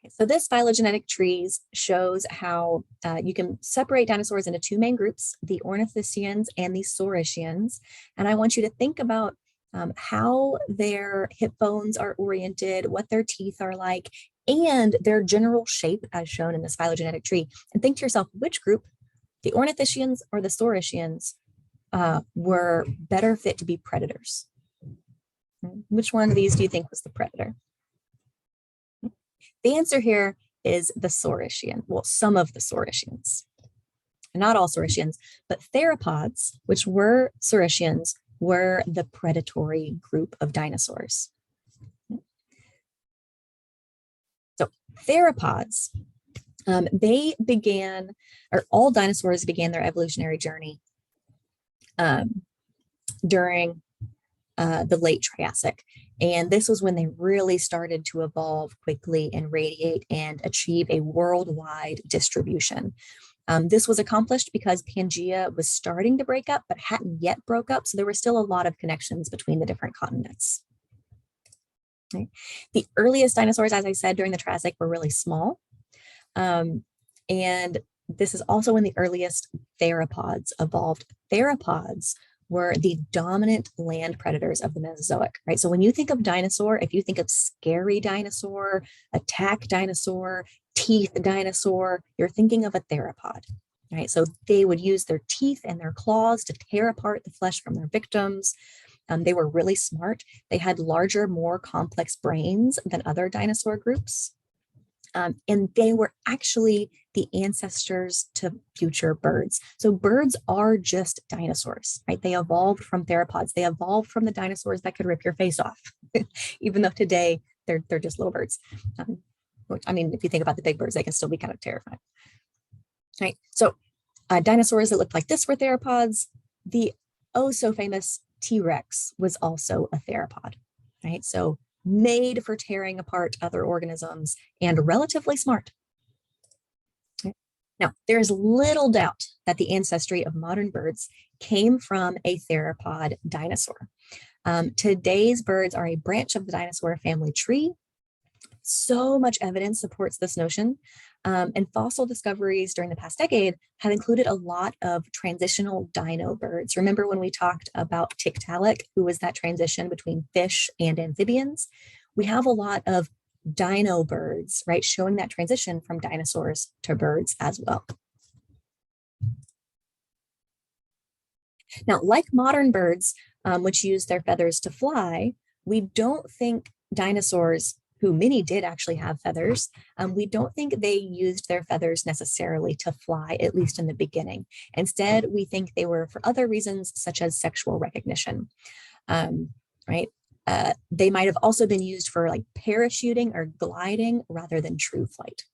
So this phylogenetic trees shows how you can separate dinosaurs into two main groups, the ornithischians and the saurischians. And I want you to think about how their hip bones are oriented, what their teeth are like, and their general shape as shown in this phylogenetic tree. And think to yourself, which group, the ornithischians or the saurischians, were better fit to be predators? Which one of these do you think was the predator? The answer here is the saurischian. Well, some of the saurischians. Not all saurischians, but theropods, which were saurischians, were the predatory group of dinosaurs. So theropods, they began, or all dinosaurs began their evolutionary journey during the late Triassic. And this was when they really started to evolve quickly and radiate and achieve a worldwide distribution. This was accomplished because Pangea was starting to break up, but hadn't yet broke up. So there were still a lot of connections between the different continents. Okay. The earliest dinosaurs, as I said, during the Triassic were really small. And this is also when the earliest theropods evolved. Theropods were the dominant land predators of the Mesozoic, right? So when you think of dinosaur, if you think of scary dinosaur, attack dinosaur, teeth dinosaur, you're thinking of a theropod, right? So they would use their teeth and their claws to tear apart the flesh from their victims. They were really smart. They had larger, more complex brains than other dinosaur groups. And they were actually the ancestors to future birds. So birds are just dinosaurs, right? They evolved from theropods. They evolved from the dinosaurs that could rip your face off, even though today they're just little birds. Which, I mean, if you think about the big birds, they can still be kind of terrifying, right? So dinosaurs that looked like this were theropods. The oh so famous T-Rex was also a theropod, right? So made for tearing apart other organisms and relatively smart. Okay. Now, there's little doubt that the ancestry of modern birds came from a theropod dinosaur. Today's birds are a branch of the dinosaur family tree. So much evidence supports this notion. And fossil discoveries during the past decade have included a lot of transitional dino birds. Remember when we talked about Tiktaalik, who was that transition between fish and amphibians? We have a lot of dino birds, right, showing that transition from dinosaurs to birds as well. Now, like modern birds, which use their feathers to fly, we don't think dinosaurs, who many did actually have feathers, we don't think they used their feathers necessarily to fly, at least in the beginning. Instead, we think they were for other reasons, such as sexual recognition, right? They might have also been used for like parachuting or gliding rather than true flight.